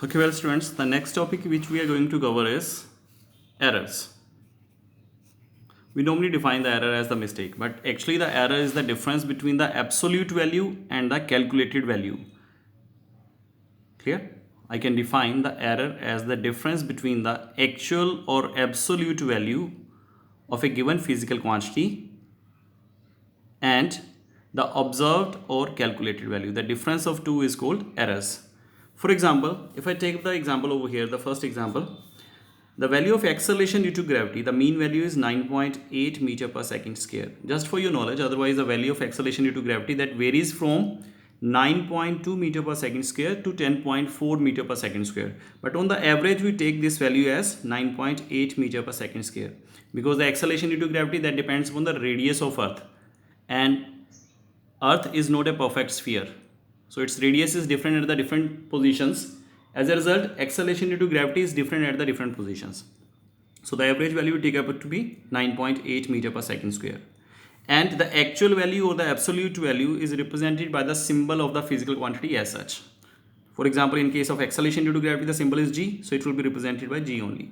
Okay, well, students, the next topic which we are going to cover is errors. We normally define the error as the mistake, but actually the error is the difference between the absolute value and the calculated value. Clear? I can define the error as the difference between the actual or absolute value of a given physical quantity and the observed or calculated value. The difference of two is called errors. For example, if I take the example over here, the first example, the value of acceleration due to gravity, the mean value is 9.8 meter per second square. Just for your knowledge, otherwise the value of acceleration due to gravity that varies from 9.2 meter per second square to 10.4 meter per second square. But on the average, we take this value as 9.8 meter per second square because the acceleration due to gravity that depends upon the radius of Earth, and Earth is not a perfect sphere. So its radius is different at the different positions. As a result, acceleration due to gravity is different at the different positions. So the average value we take up to be 9.8 meter per second square. And the actual value or the absolute value is represented by the symbol of the physical quantity as such. For example, in case of acceleration due to gravity, the symbol is g, so it will be represented by g only.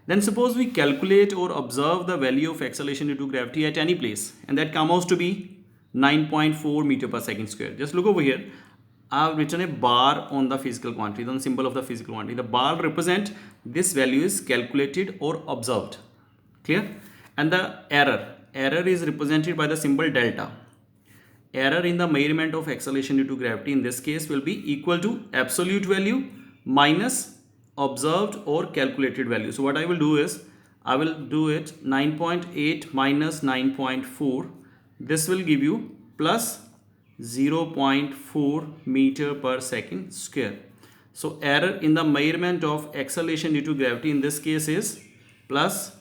Then suppose we calculate or observe the value of acceleration due to gravity at any place, and that comes out to be 9.4 meter per second square. Just look over here. I have written a bar on the physical quantity, on the symbol of the physical quantity. The bar represent this value is calculated or observed. Clear? And the error is represented by the symbol delta. Error in the measurement of acceleration due to gravity in this case will be equal to absolute value minus observed or calculated value. So what I will do is, I will do it 9.8 minus 9.4. This will give you plus 0.4 meter per second square. So error in the measurement of acceleration due to gravity in this case is plus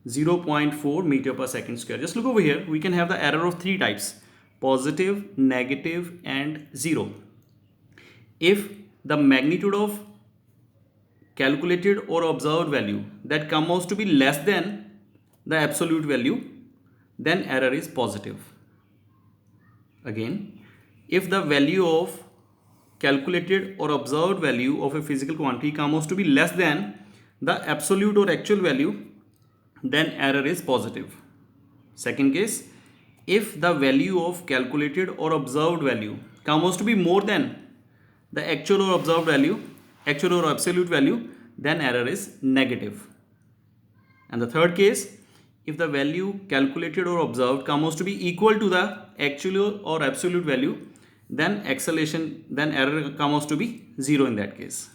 0.4 meter per second square. Just look over here. We can have the error of three types: positive, negative, and zero. If the magnitude of calculated or observed value that comes out to be less than the absolute value, then error is positive. Again, if the value of calculated or observed value of a physical quantity comes out to be less than the absolute or actual value, then error is positive. Second case, if the value of calculated or observed value comes out to be more than the actual or observed value, actual or absolute value, then error is negative. And the third case, if the value calculated or observed comes out to be equal to the actual or absolute value, then error comes out to be zero in that case.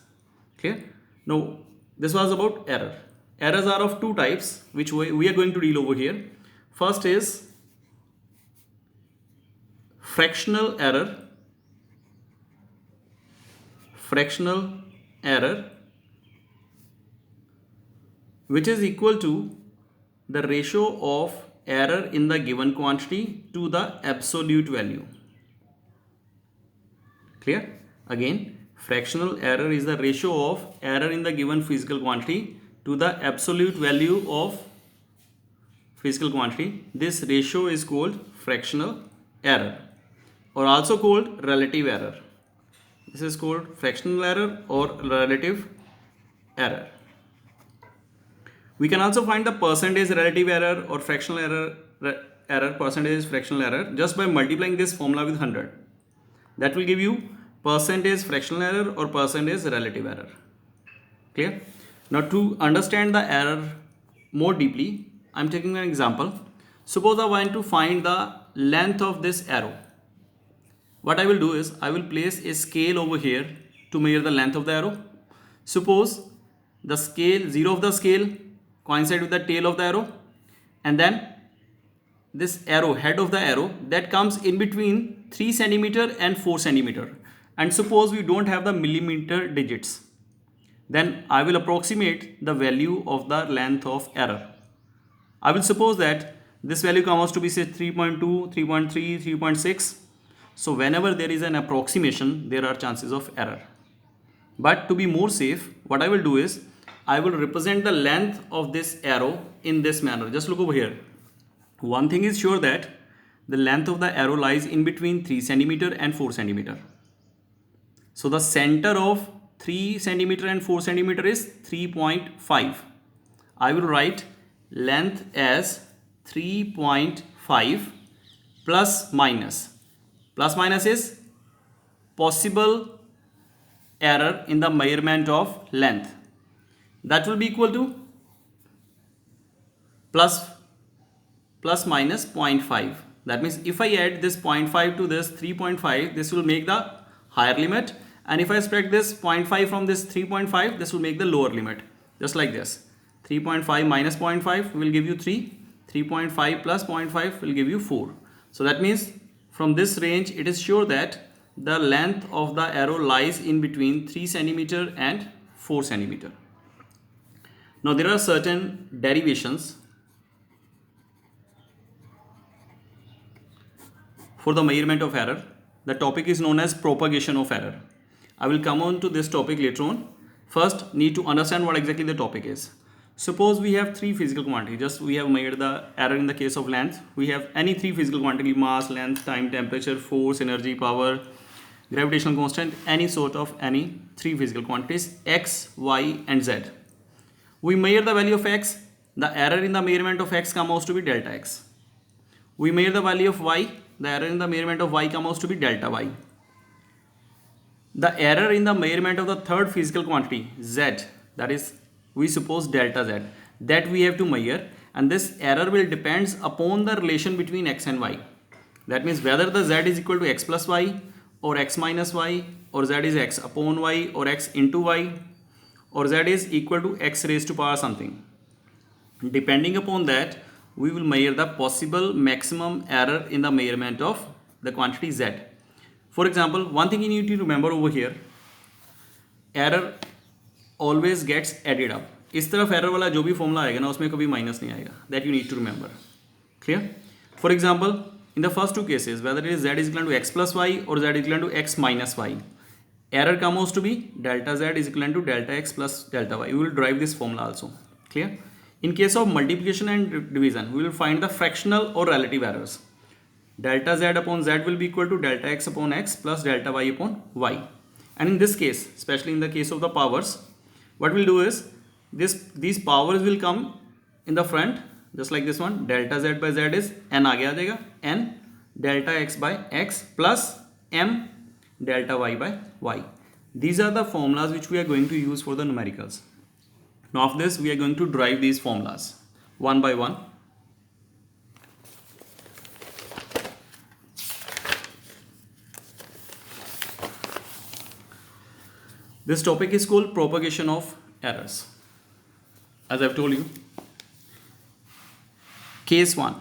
Clear? Now, this was about error. Errors are of two types, which we are going to deal over here. First is fractional error. Fractional error, which is equal to the ratio of error in the given quantity to the absolute value. Clear? Again, fractional error is the ratio of error in the given physical quantity to the absolute value of physical quantity. This ratio is called fractional error, or also called relative error. This is called fractional error or relative error. We can also find the percentage relative error or fractional error, percentage fractional error, just by multiplying this formula with 100. That will give you percentage fractional error or percentage relative error. Clear? Now, to understand the error more deeply, I am taking an example. Suppose I want to find the length of this arrow. What I will do is, I will place a scale over here to measure the length of the arrow. Suppose the scale, zero of the scale coincide with the tail of the arrow, and then this arrow, head of the arrow, that comes in between 3 centimeter and 4 centimeter. And suppose we don't have the millimeter digits, then I will approximate the value of the length of error. I will suppose that this value comes to be, say, 3.2, 3.3, 3.6. So whenever there is an approximation, there are chances of error. But to be more safe, what I will do is, I will represent the length of this arrow in this manner. Just look over here. One thing is sure, that the length of the arrow lies in between 3 centimeter and 4 centimeter. So the center of 3 centimeter and 4 centimeter is 3.5. I will write length as 3.5 plus minus. Plus minus is possible error in the measurement of length. That will be equal to plus minus 0.5. That means if I add this 0.5 to this 3.5, this will make the higher limit, and if I subtract this 0.5 from this 3.5, this will make the lower limit, just like this. 3.5 minus 0.5 will give you 3, 3.5 plus 0.5 will give you 4. So that means from this range it is sure that the length of the arrow lies in between 3 centimeter and 4 centimeter. Now there are certain derivations for the measurement of error. The topic is known as propagation of error. I will come on to this topic later on. First, need to understand what exactly the topic is. Suppose we have three physical quantities. Just we have made the error in the case of length. We have any three physical quantity: mass, length, time, temperature, force, energy, power, gravitational constant, any sort of any three physical quantities x, y and z. We measure the value of x. The error in the measurement of x comes out to be delta x. We measure the value of y. The error in the measurement of y comes out to be delta y. The error in the measurement of the third physical quantity z, that is we suppose delta z, that we have to measure, and this error will depends upon the relation between x and y. That means whether the z is equal to x plus y or x minus y, or z is x upon y or x into y, or z is equal to x raised to power something. Depending upon that, we will measure the possible maximum error in the measurement of the quantity z. For example, one thing you need to remember over here, error always gets added up. इस तरफ error वाला जो भी formula आएगा ना उसमें कभी minus नहीं आएगा. That you need to remember. Clear? For example, in the first two cases, whether it is z is equal to x plus y or z is equal to x minus y, error comes out to be delta z is equal to delta x plus delta y. We will derive this formula also. Clear? In case of multiplication and division, we will find the fractional or relative errors. Delta z upon z will be equal to delta x upon x plus delta y upon y. And in this case, especially in the case of the powers, what we'll do is these powers will come in the front, just like this one. Delta z by z is n आगे आ जाएगा, n delta x by x plus m delta y by y. These are the formulas which we are going to use for the numericals. Now after this, we are going to derive these formulas one by one. This topic is called propagation of errors. As I've told you, case 1.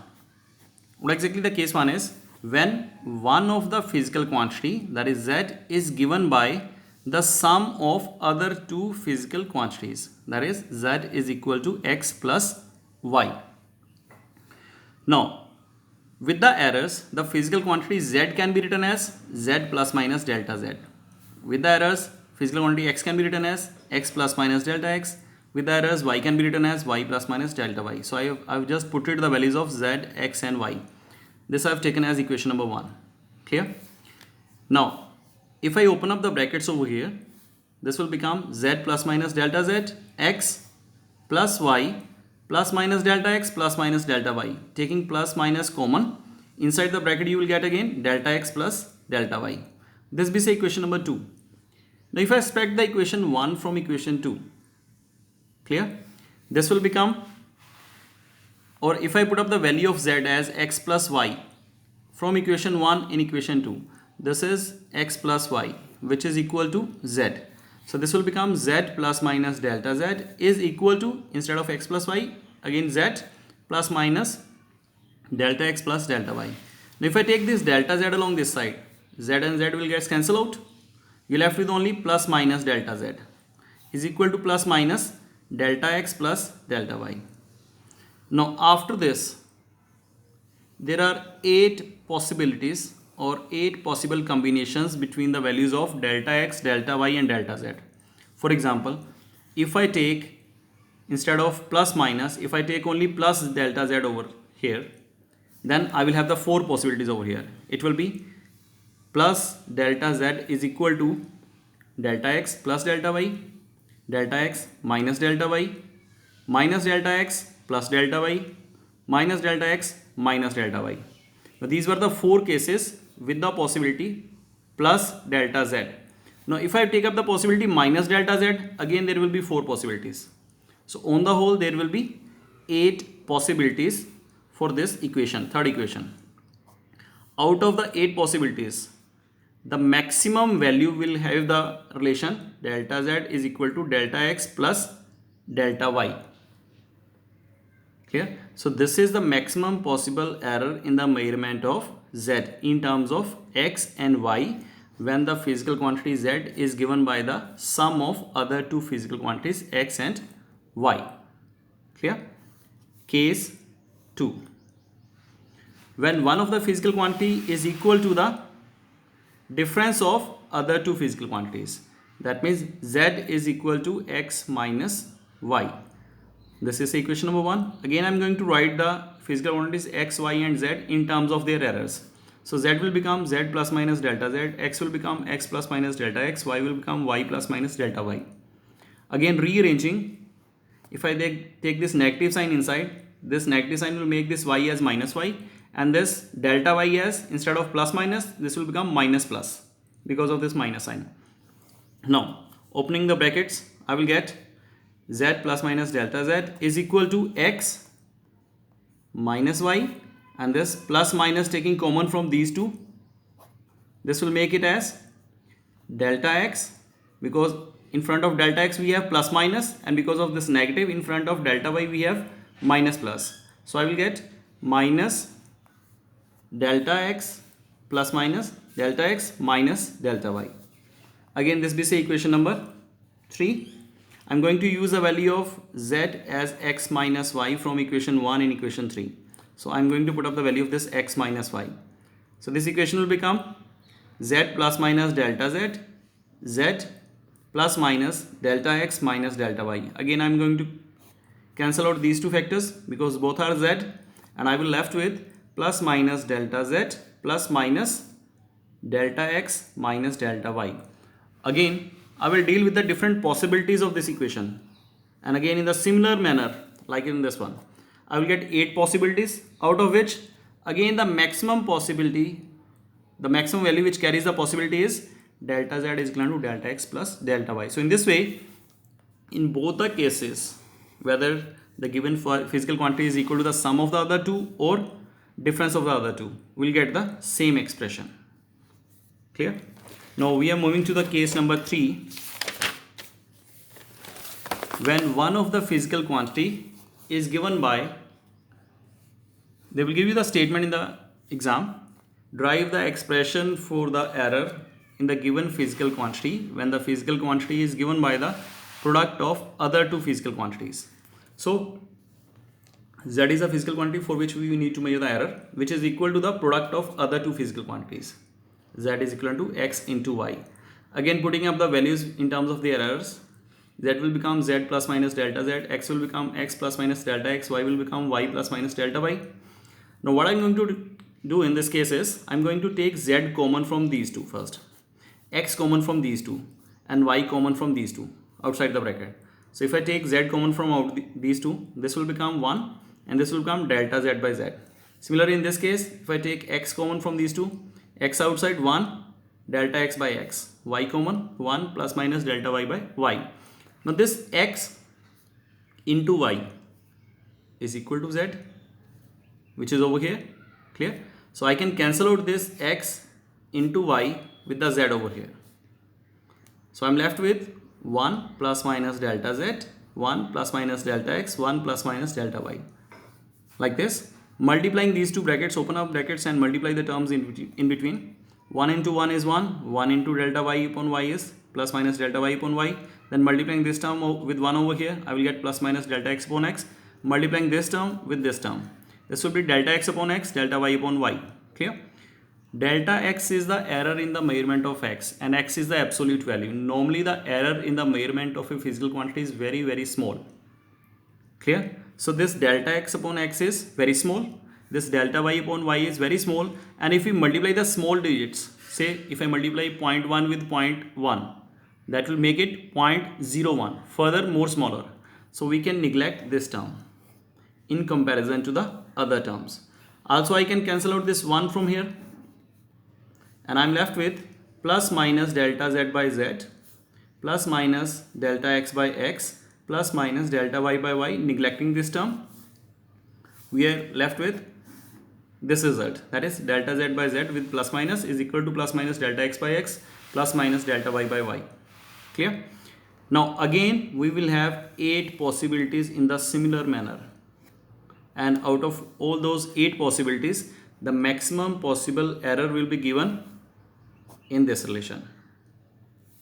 What exactly the case 1 is? When one of the physical quantity, that is z, is given by the sum of other two physical quantities, that is z is equal to x plus y. Now, with the errors, the physical quantity z can be written as z plus minus delta z. With the errors, physical quantity x can be written as x plus minus delta x. With the errors, y can be written as y plus minus delta y. So I've just put it the values of z, x and y. This I've taken as equation number 1. Clear? Now, if I open up the brackets over here, this will become z plus minus delta z, x plus y plus minus delta x plus minus delta y. Taking plus minus common, inside the bracket you will get again delta x plus delta y. This be say equation number 2. Now if I subtract the equation 1 from equation 2, clear? This will become, or if I put up the value of z as x plus y from equation 1 in equation 2, this is x plus y, which is equal to z. So this will become z plus minus delta z is equal to, instead of x plus y, again z plus minus delta x plus delta y. Now if I take this delta z along this side, z and z will get cancelled out. You left with only plus minus delta z is equal to plus minus delta x plus delta y. Now after this, there are 8 possibilities or 8 possible combinations between the values of delta x, delta y and delta z. For example, if I take, instead of plus minus, if I take only plus delta z over here, then I will have the 4 possibilities over here. It will be plus delta z is equal to delta x plus delta x minus delta y, minus delta x plus delta y, minus delta x minus delta y. Now these were the four cases with the possibility plus delta z. Now if I take up the possibility minus delta z, again there will be four possibilities. So on the whole there will be 8 possibilities for this equation, third equation. Out of the 8 possibilities, the maximum value will have the relation delta z is equal to delta x plus delta y. Clear? So this is the maximum possible error in the measurement of z in terms of x and y when the physical quantity z is given by the sum of other two physical quantities x and y. Clear? Case 2. When one of the physical quantity is equal to the difference of other two physical quantities. That means z is equal to x minus y. This is equation number 1. Again I am going to write the physical quantities x, y and z in terms of their errors. So z will become z plus minus delta z, x will become x plus minus delta x, y will become y plus minus delta y. Again rearranging, if I take this negative sign inside, this negative sign will make this y as minus y, and this delta y as, instead of plus minus, this will become minus plus because of this minus sign. Now opening the brackets, I will get z plus minus delta z is equal to x minus y, and this plus minus taking common from these two, this will make it as delta x, because in front of delta x we have plus minus, and because of this negative in front of delta y we have minus plus. So I will get minus delta x plus minus delta x minus delta y. Again this is equation number 3. I am going to use the value of z as x minus y from equation 1 in equation 3. So I am going to put up the value of this x minus y. So this equation will become z plus minus delta z, z plus minus delta x minus delta y. Again I am going to cancel out these two factors because both are z, and I will left with plus minus delta z plus minus delta x minus delta y. Again I will deal with the different possibilities of this equation, and again in the similar manner like in this one, I will get 8 possibilities, out of which again the maximum possibility, the maximum value which carries the possibility is delta z is equal to delta x plus delta y. So in this way, in both the cases, whether the given physical quantity is equal to the sum of the other two or difference of the other two, we will get the same expression. Clear? Now we are moving to the case number 3. When one of the physical quantity is given by, they will give you the statement in the exam, derive the expression for the error in the given physical quantity when the physical quantity is given by the product of other two physical quantities. So z is a physical quantity for which we need to measure the error, which is equal to the product of other two physical quantities. Z is equal to x into y. Again putting up the values in terms of the errors, z will become z plus minus delta z, x will become x plus minus delta x, y will become y plus minus delta y. Now what I am going to do in this case is, I am going to take z common from these two first, x common from these two, and y common from these two outside the bracket. So if I take z common from out these two, this will become 1 and this will become delta z by z. Similarly in this case, if I take x common from these two, x outside 1 delta x by x, y common 1 plus minus delta y by y. Now this x into y is equal to z, which is over here. Clear? So I can cancel out this x into y with the z over here. So I am left with 1 plus minus delta z, 1 plus minus delta x, 1 plus minus delta y. Like this. Multiplying these two brackets, open up brackets and multiply the terms in between. 1 into 1 is 1, 1 into delta y upon y is plus minus delta y upon y. Then multiplying this term with 1 over here, I will get plus minus delta x upon x. Multiplying this term with this term, this will be delta x upon x, delta y upon y. Clear? Delta x is the error in the measurement of x, and x is the absolute value. Normally the error in the measurement of a physical quantity is very, very small. Clear? So this delta x upon x is very small, this delta y upon y is very small, and if we multiply the small digits, say if I multiply 0.1 with 0.1, that will make it 0.01, further more smaller. So we can neglect this term in comparison to the other terms. Also I can cancel out this 1 from here, and I'm left with plus minus delta z by z plus minus delta x by x plus minus delta y by y. Neglecting this term, we are left with this result, that is delta z by z with plus minus is equal to plus minus delta x by x plus minus delta y by y. Clear? Now again we will have 8 possibilities in the similar manner, and out of all those 8 possibilities, the maximum possible error will be given in this relation.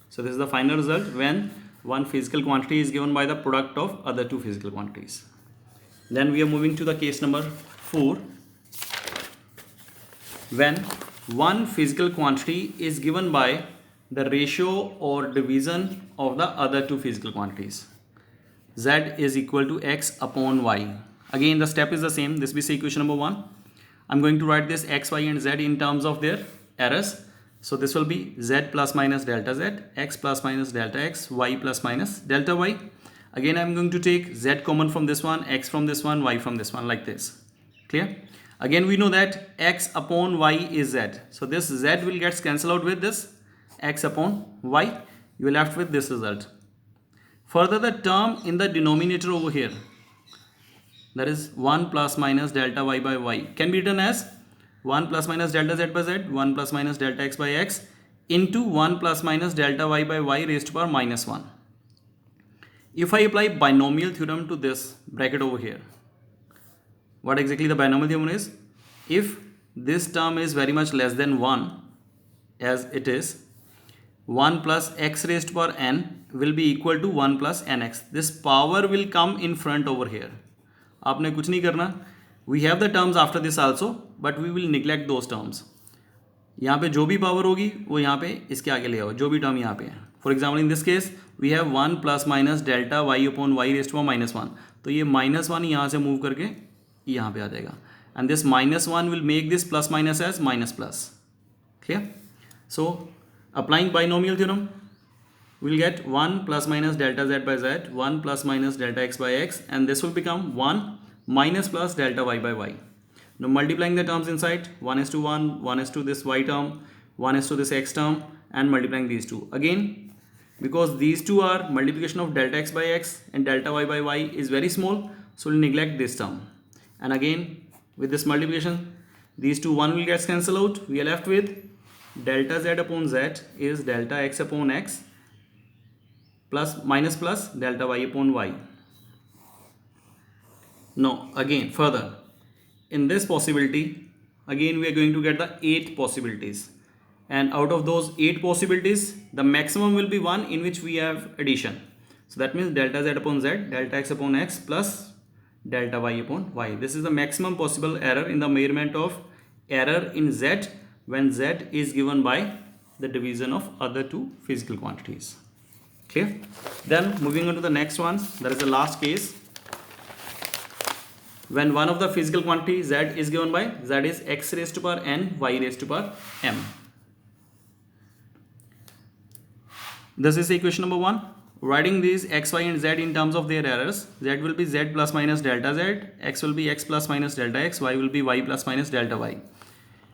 So this is the final result when one physical quantity is given by the product of other two physical quantities. Then we are moving to the case number 4, when one physical quantity is given by the ratio or division of the other two physical quantities. Z is equal to x upon y. Again the step is the same. This will be equation number 1. I'm going to write this x, y and z in terms of their errors. So this will be z plus minus delta z, x plus minus delta x, y plus minus delta y. Again I'm going to take z common from this one, x from this one, y from this one, like this. Clear? Again we know that x upon y is z. So this z will get cancelled out with this x upon y. You will left with this result. Further, the term in the denominator over here, that is 1 plus minus delta y by y, can be written as 1 plus minus delta z by z, 1 plus minus delta x by x into 1 plus minus delta y by y raised to power minus 1. If I apply binomial theorem to this bracket over here, what exactly the binomial theorem is? If this term is very much less than 1, as it is, 1 plus x raised to power n will be equal to 1 plus nx. This power will come in front over here. आपने कुछ नहीं करना. We have the terms after this also, but we will neglect those terms. यहाँ पे जो भी power होगी वो यहाँ पे इसके आगे ले आओ, जो भी टर्म यहाँ पे है. For example in this case we have 1 plus minus delta y upon y raised to minus 1. तो ये माइनस 1 यहाँ से मूव करके यहाँ पे आ जाएगा, and this minus 1 will make this plus minus as minus plus. Clear? So applying binomial theorem, we will get 1 plus minus delta z by z, 1 plus minus delta x by x, and this will become 1 minus plus delta y by y. Now multiplying the terms inside, 1 is to 1, 1 is to this y term, 1 is to this x term, and multiplying these two. Again, because these two are multiplication of delta x by x and delta y by y is very small, so we'll neglect this term. And again, with this multiplication, these two 1 will get cancelled out. We are left with delta z upon z is delta x upon x plus minus plus delta y upon y. Now again further, in this possibility, again we are going to get the 8 possibilities, and out of those 8 possibilities, the maximum will be one in which we have addition. So that means delta z upon z, delta x upon x plus delta y upon y. This is the maximum possible error in the measurement of error in z when z is given by the division of other two physical quantities. Clear? Then moving on to the next one, that is the last case, when one of the physical quantity z is given by, z is x raised to power n, y raised to power m. This is equation number 1. Writing these x, y and z in terms of their errors, z will be z plus minus delta z, x will be x plus minus delta x, y will be y plus minus delta y.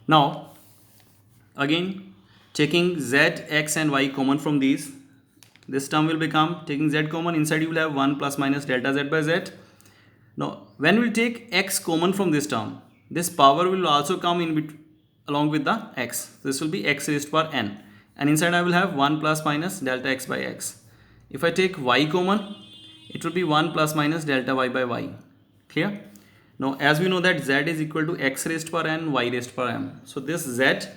Now again, taking z, x and y common from these, this term will become, taking z common, inside you will have 1 plus minus delta z by z. Now when we take x common from this term, this power will also come in along with the x. This will be x raised to power n, and inside I will have 1 plus minus delta x by x. If I take y common, it will be 1 plus minus delta y by y. Clear? Now as we know that z is equal to x raised to power n, y raised to power m. So this z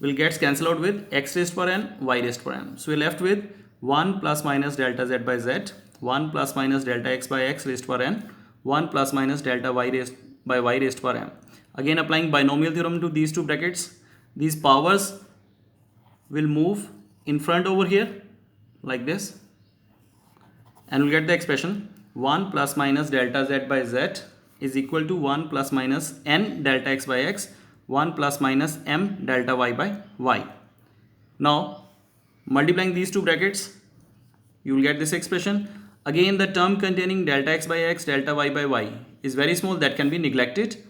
will get cancelled out with x raised to power n, y raised to power m. So we are left with 1 plus minus delta z by z, 1 plus minus delta x by x raised to power n, 1 plus minus delta y raised by y raised to power m. Again applying binomial theorem to these two brackets, these powers will move in front over here like this, and we'll get the expression 1 plus minus delta z by z is equal to 1 plus minus n delta x by x, 1 plus minus m delta y by y. Now Multiplying these two brackets, you will get this expression. Again, the term containing delta x by x, delta y by y is very small, that can be neglected.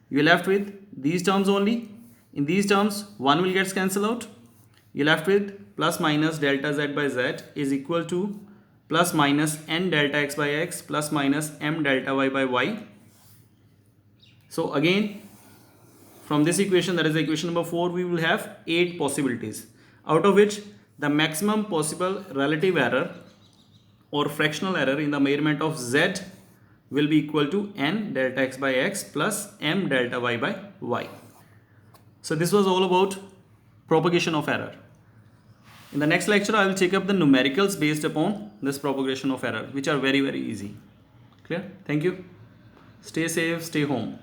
You are left with these terms only. In these terms, 1 will get cancelled out. You are left with plus minus delta z by z is equal to plus minus n delta x by x plus minus m delta y by y. So again, from this equation, that is the equation number 4, we will have 8 possibilities, out of which the maximum possible relative error or fractional error in the measurement of z will be equal to n delta x by x plus m delta y by y. So this was all about propagation of error. In the next lecture, I will take up the numericals based upon this propagation of error, which are very, very easy. Clear? Thank you. Stay safe, stay home.